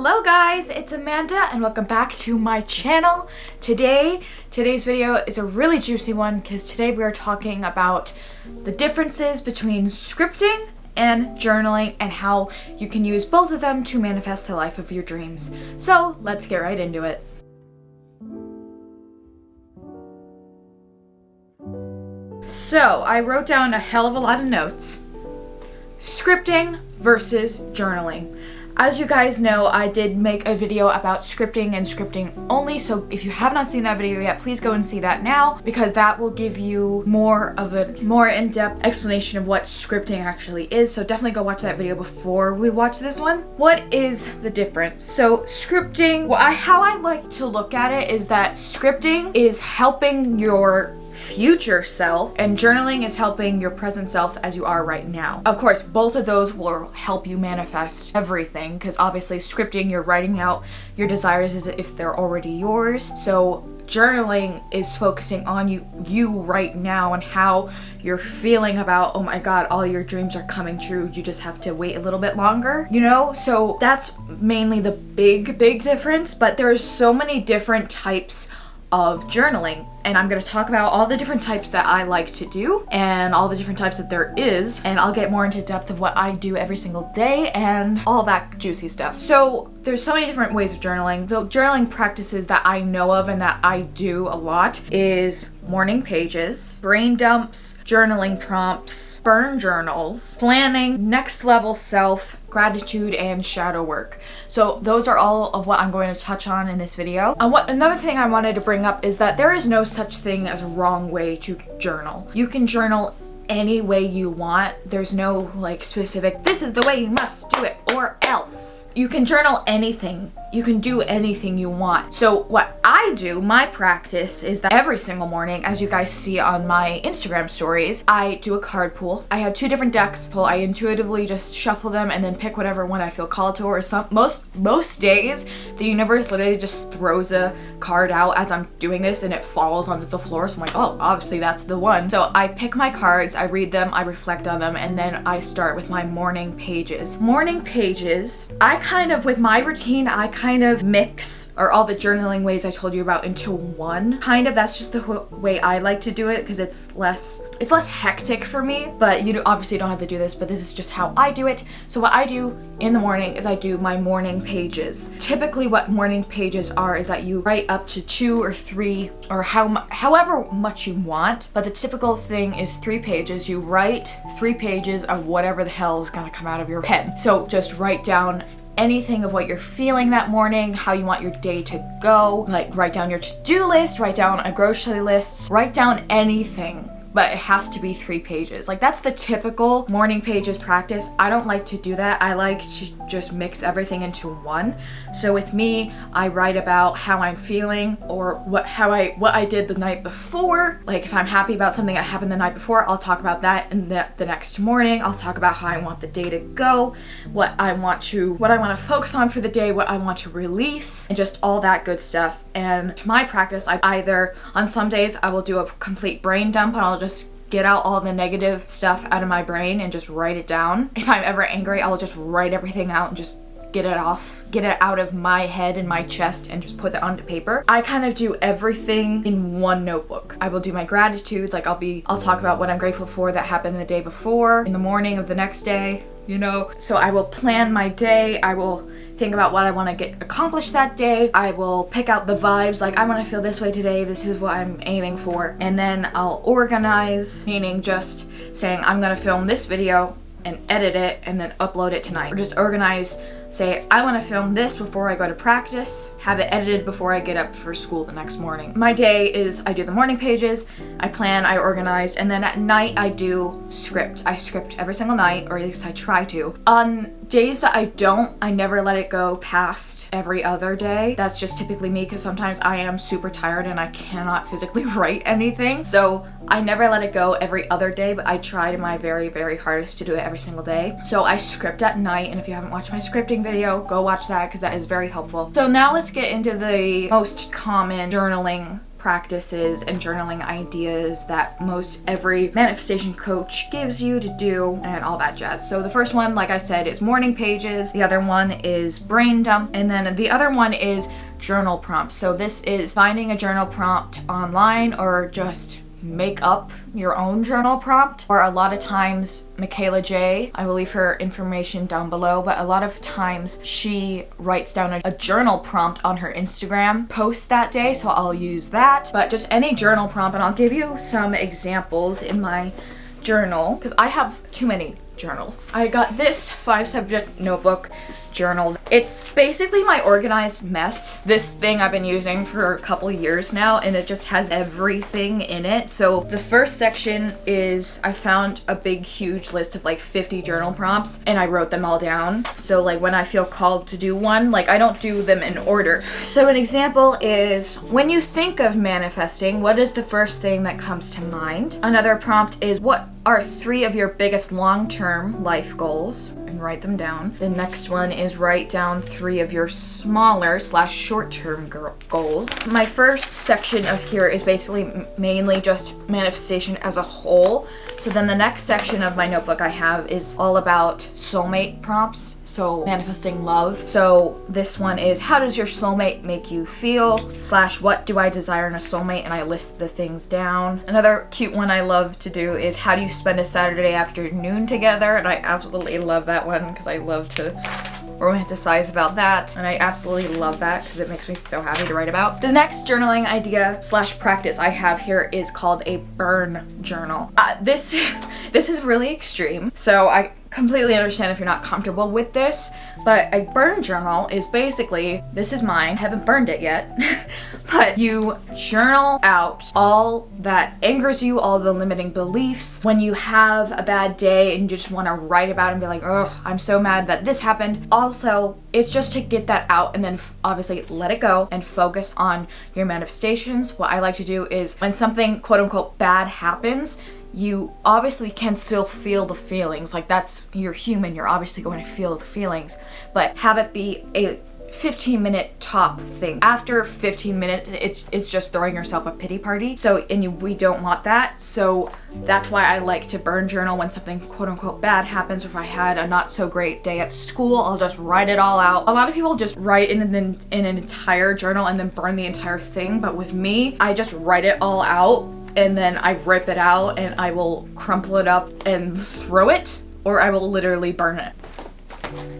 Hello guys, it's Amanda and welcome back to my channel. Today's video is a really juicy one because today we are talking about the differences between scripting and journaling and how you can use both of them to manifest the life of your dreams. So let's get right into it. So I wrote down a hell of a lot of notes. Scripting versus journaling. As you guys know, I did make a video about scripting and scripting only, so if you have not seen that video yet, please go and see that now because that will give you more of a more in-depth explanation of what scripting actually is. So definitely go watch that video before we watch this one. What is the difference? So scripting, how I like to look at it is that scripting is helping your future self and journaling is helping your present self as you are right now. Of course, both of those will help you manifest everything because obviously scripting, you're writing out your desires as if they're already yours. So journaling is focusing on you right now and how you're feeling about, oh my god, all your dreams are coming true. You just have to wait a little bit longer, you know? So that's mainly the big difference, but there's so many different types of journaling, and I'm going to talk about all the different types that I like to do and all the different types that there is, and I'll get more into depth of what I do every single day and all that juicy stuff. So there's so many different ways of journaling. The journaling practices that I know of and that I do a lot is morning pages, brain dumps, journaling prompts, burn journals, planning, next level self, gratitude, and shadow work. So those are all of what I'm going to touch on in this video. Another thing I wanted to bring up is that there is no such thing as a wrong way to journal. You can journal any way you want. There's no like specific, this is the way you must do it or else. You can journal anything. You can do anything you want. So what I do, my practice, is that every single morning, as you guys see on my Instagram stories, I do a card pool. I have two different decks. I intuitively just shuffle them and then pick whatever one I feel called to, or most days, the universe literally just throws a card out as I'm doing this and it falls onto the floor. So I'm like, oh, obviously that's the one. So I pick my cards, I read them, I reflect on them, and then I start with my morning pages. Morning pages, with my routine, I kind of mix all the journaling ways I told you about into one. That's just the way I like to do it because it's less hectic for me, but you obviously don't have to do this, but this is just how I do it. So what I do in the morning is I do my morning pages. Typically what morning pages are is that you write up to 2 or 3 or however much you want, but the typical thing is 3 pages. You write 3 pages of whatever the hell is gonna come out of your pen. So just write down anything of what you're feeling that morning, how you want your day to go, like write down your to-do list, write down a grocery list, write down anything. But it has to be 3 pages. Like that's the typical morning pages practice. I don't like to do that. I like to just mix everything into one. So with me, I write about how I'm feeling or what I did the night before. Like if I'm happy about something that happened the night before, I'll talk about that, and the next morning I'll talk about how I want the day to go, what I want to focus on for the day, what I want to release, and just all that good stuff. And my practice, on some days I will do a complete brain dump and I'll just get out all the negative stuff out of my brain and just write it down. If I'm ever angry, I'll just write everything out and just get it out of my head and my chest and just put it onto paper. I kind of do everything in one notebook. I will do my gratitude, like I'll talk about what I'm grateful for that happened the day before, in the morning of the next day, you know. So I will plan my day, I will think about what I want to get accomplished that day, I will pick out the vibes, like I want to feel this way today, this is what I'm aiming for, and then I'll organize, meaning just saying I'm gonna film this video and edit it and then upload it tonight. Or just organize, say I want to film this before I go to practice, have it edited before I get up for school the next morning. My day is I do the morning pages, I plan, I organize, and then at night I do script. I script every single night, or at least I try to. On days that I don't, I never let it go past every other day. That's just typically me because sometimes I am super tired and I cannot physically write anything. So I never let it go every other day, but I try my very, very hardest to do it every single day. So I script at night, and if you haven't watched my scripting video, go watch that because that is very helpful. So now let's get into the most common journaling practices and journaling ideas that most every manifestation coach gives you to do and all that jazz. So the first one, like I said, is morning pages. The other one is brain dump. And then the other one is journal prompts. So this is finding a journal prompt online or just make up your own journal prompt. Or a lot of times Mikayla Jai, I will leave her information down below, but a lot of times she writes down a journal prompt on her Instagram post that day, so I'll use that. But just any journal prompt, and I'll give you some examples in my journal because I have too many journals. I got this 5-subject notebook journal. It's basically my organized mess. This thing I've been using for a couple years now, and it just has everything in it. So the first section is I found a big huge list of like 50 journal prompts and I wrote them all down. So like when I feel called to do one, like I don't do them in order. So an example is when you think of manifesting, what is the first thing that comes to mind? Another prompt is what are 3 of your biggest long-term life goals? And write them down. The next one is write down 3 of your smaller / short-term goals. My first section of here is basically mainly just manifestation as a whole. So then the next section of my notebook I have is all about soulmate prompts. So manifesting love. So this one is how does your soulmate make you feel / what do I desire in a soulmate, and I list the things down. Another cute one I love to do is how do you spend a Saturday afternoon together, and I absolutely love that one because I love to romanticize about that, and I absolutely love that because it makes me so happy to write about. The next journaling idea / practice I have here is called a burn journal. This is really extreme, so I completely understand if you're not comfortable with this, but a burn journal is basically, this is mine, I haven't burned it yet, but you journal out all that angers you, all the limiting beliefs. When you have a bad day and you just want to write about it and be like, oh, I'm so mad that this happened. Also, it's just to get that out and then obviously let it go and focus on your manifestations. What I like to do is when something quote unquote bad happens, you obviously can still feel the feelings. Like you're human, you're obviously going to feel the feelings, but have it be a 15-minute top thing. After 15 minutes, it's just throwing yourself a pity party. So, we don't want that. So that's why I like to burn journal when something quote unquote bad happens, or if I had a not so great day at school, I'll just write it all out. A lot of people just write in an entire journal and then burn the entire thing. But with me, I just write it all out and then I rip it out and I will crumple it up and throw it, or I will literally burn it.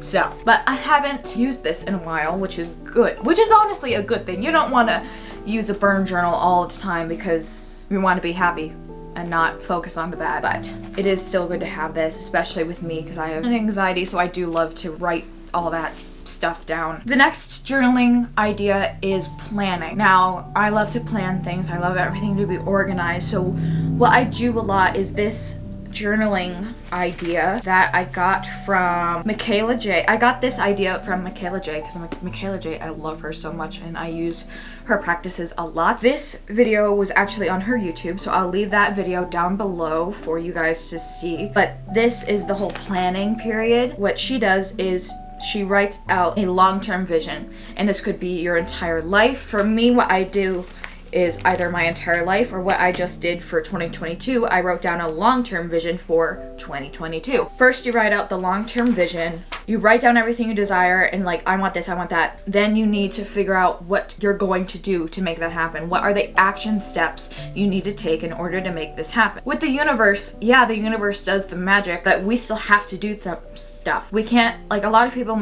So, but I haven't used this in a while, which is good, which is honestly a good thing. You don't want to use a burn journal all the time because we want to be happy and not focus on the bad, but it is still good to have this, especially with me because I have an anxiety, so I do love to write all that stuff down. The next journaling idea is planning. Now, I love to plan things. I love everything to be organized. So what I do a lot is this journaling idea that I got from Mikayla Jai. I got this idea from Mikayla Jai because Mikayla Jai, I love her so much and I use her practices a lot. This video was actually on her YouTube, so I'll leave that video down below for you guys to see. But this is the whole planning period. What she does is she writes out a long-term vision, and this could be your entire life. For me, what I do is either my entire life or what I just did for 2022. I wrote down a long-term vision for 2022. First, you write out the long-term vision. You write down everything you desire and like, I want this, I want that. Then you need to figure out what you're going to do to make that happen. What are the action steps you need to take in order to make this happen? With the universe, yeah, the universe does the magic, but we still have to do stuff. We can't, like a lot of people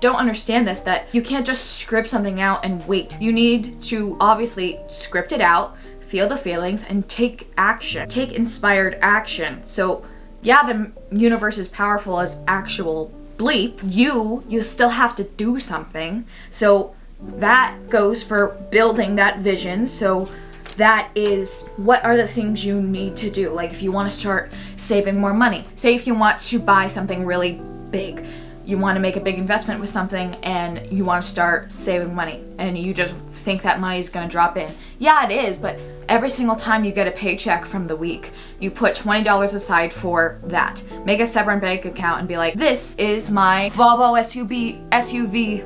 don't understand this, that you can't just script something out and wait. You need to obviously script it out, feel the feelings, and take action. Take inspired action. So yeah, the universe is powerful as actual bleep. You still have to do something. So that goes for building that vision. So that is, what are the things you need to do? Like if you want to start saving more money, say if you want to buy something really big, you want to make a big investment with something and you want to start saving money and you just think that money is going to drop in. Yeah, it is, but every single time you get a paycheck from the week, you put $20 aside for that. Make a separate bank account and be like, this is my Volvo SUV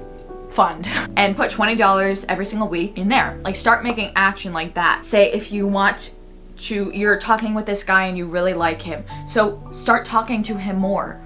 fund and put $20 every single week in there. Like, start making action like that. Say if you want to, you're talking with this guy and you really like him, so start talking to him more.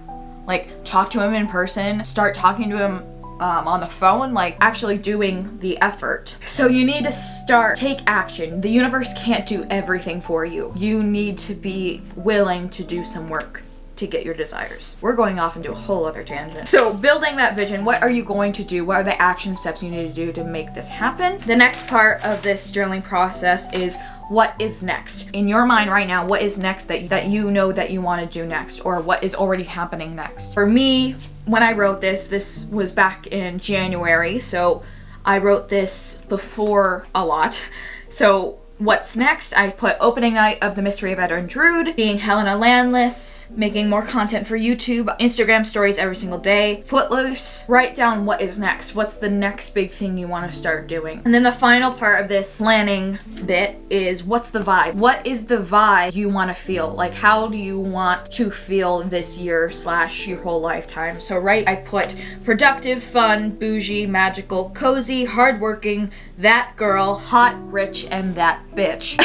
Like, talk to him in person, start talking to him on the phone, like actually doing the effort. So you need to take action. The universe can't do everything for you. You need to be willing to do some work to get your desires. We're going off into a whole other tangent. So building that vision, what are you going to do? What are the action steps you need to do to make this happen? The next part of this journaling process is what is next. In your mind right now, what is next that you know that you want to do next, or what is already happening next? For me, when I wrote this was back in January, so I wrote this before a lot. So what's next? I put opening night of The Mystery of Edwin Drood, being Helena Landless, making more content for YouTube, Instagram stories every single day, Footloose. Write down what is next. What's the next big thing you want to start doing? And then the final part of this planning bit is what's the vibe? What is the vibe you want to feel? Like, how do you want to feel this year / your whole lifetime? So I put productive, fun, bougie, magical, cozy, hardworking, that girl, hot, rich, and that bitch.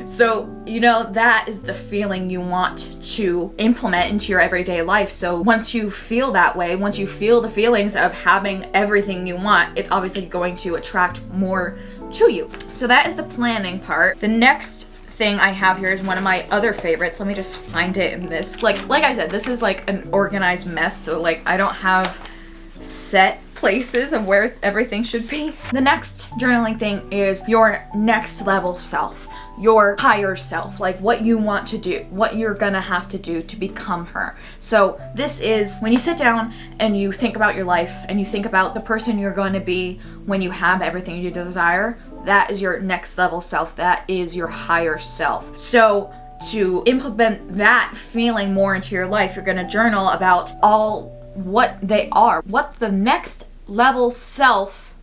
So, that is the feeling you want to implement into your everyday life. So once you feel that way, once you feel the feelings of having everything you want, it's obviously going to attract more to you. So that is the planning part. The next thing I have here is one of my other favorites. Let me just find it in this. Like I said, this is like an organized mess, so I don't have set places of where everything should be. The next journaling thing is your next level self, your higher self, like what you want to do, what you're gonna have to do to become her. So this is when you sit down and you think about your life and you think about the person you're going to be when you have everything you desire. That is your next level self. That is your higher self. So to implement that feeling more into your life, you're gonna journal about all what they are, what the next level self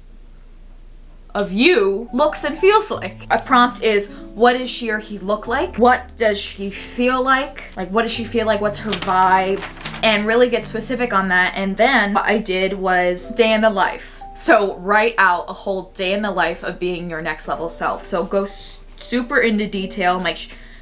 of you looks and feels like. A prompt is, what does she or he look like? What does she feel like? Like, what does she feel like? What's her vibe? And really get specific on that. And then what I did was day in the life. So write out a whole day in the life of being your next level self. So go super into detail,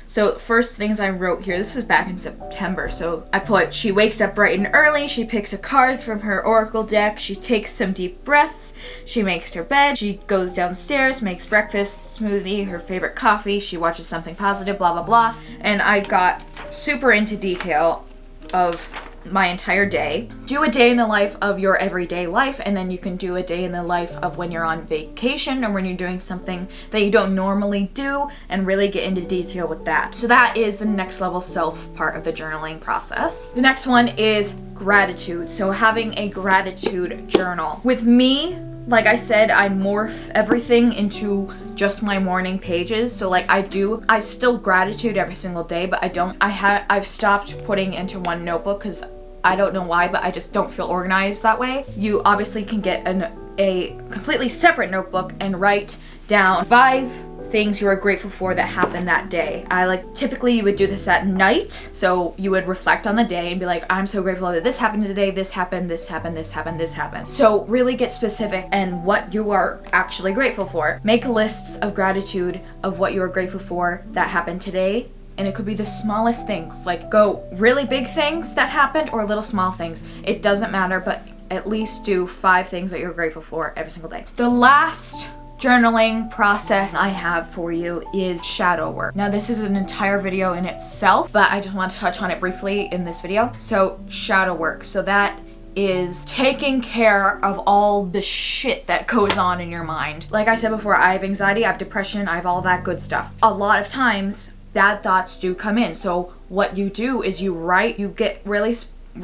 so first things I wrote here, this was back in September, so I put, she wakes up bright and early, she picks a card from her oracle deck, she takes some deep breaths, she makes her bed, she goes downstairs, makes breakfast, smoothie, her favorite coffee, she watches something positive, blah blah blah. And I got super into detail of my entire day. Do a day in the life of your everyday life, and then you can do a day in the life of when you're on vacation or when you're doing something that you don't normally do, and really get into detail with that. So that is the next level self part of the journaling process. The next one is gratitude. So having a gratitude journal. With me, like I said, I morph everything into just my morning pages. So I still gratitude every single day, but I've stopped putting into one notebook because I don't know why, but I just don't feel organized that way. You obviously can get a completely separate notebook and write down 5 things you are grateful for that happened that day. Typically you would do this at night, so you would reflect on the day and be like, I'm so grateful that this happened today, this happened, this happened, this happened, this happened. So really get specific and what you are actually grateful for. Make lists of gratitude of what you are grateful for that happened today. And it could be the smallest things, go really big things that happened or little small things. It doesn't matter, but at least do 5 things that you're grateful for every single day. The last journaling process I have for you is shadow work. Now this is an entire video in itself, but I just want to touch on it briefly in this video. So shadow work. So that is taking care of all the shit that goes on in your mind. Like I said before, I have anxiety, I have depression, I have all that good stuff. A lot of times bad thoughts do come in. So what you do is you get really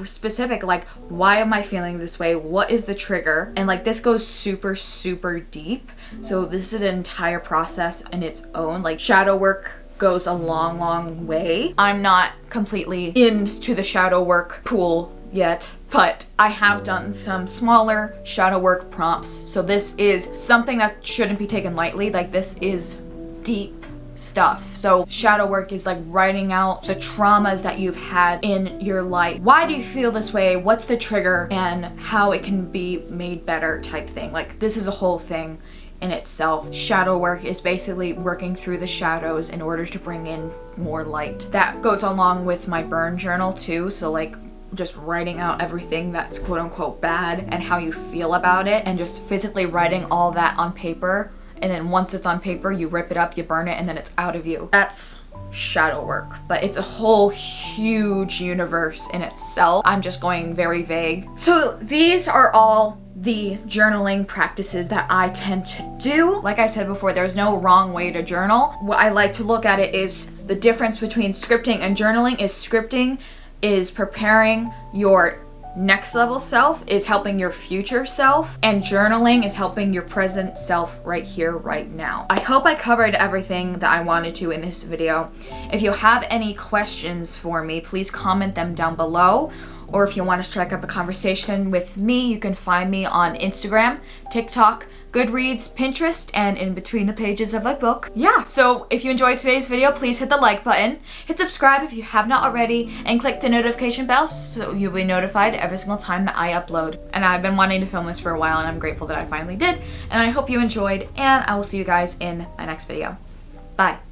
specific, why am I feeling this way? What is the trigger? And this goes super, super deep. So this is an entire process in its own. Shadow work goes a long, long way. I'm not completely into the shadow work pool yet, but I have done some smaller shadow work prompts. So this is something that shouldn't be taken lightly. This is deep stuff. So shadow work is like writing out the traumas that you've had in your life. Why do you feel this way? What's the trigger and how it can be made better type thing. Like this is a whole thing in itself. Shadow work is basically working through the shadows in order to bring in more light. That goes along with my burn journal too. So like just writing out everything that's quote unquote bad and how you feel about it, and just physically writing all that on paper. And then once it's on paper, you rip it up, you burn it, and then it's out of you. That's shadow work, but it's a whole huge universe in itself. I'm just going very vague. So these are all the journaling practices that I tend to do. Like I said before, there's no wrong way to journal. What I like to look at it is the difference between scripting and journaling is scripting is preparing your next level self, is helping your future self, and journaling is helping your present self right here, right now. I hope I covered everything that I wanted to in this video. If you have any questions for me, please comment them down below. Or if you want to strike up a conversation with me, you can find me on Instagram, TikTok, GoodReads, Pinterest, and in between the pages of my book. Yeah, so if you enjoyed today's video, please hit the like button, hit subscribe if you have not already, and click the notification bell so you'll be notified every single time that I upload. And I've been wanting to film this for a while, and I'm grateful that I finally did, and I hope you enjoyed, and I will see you guys in my next video. Bye.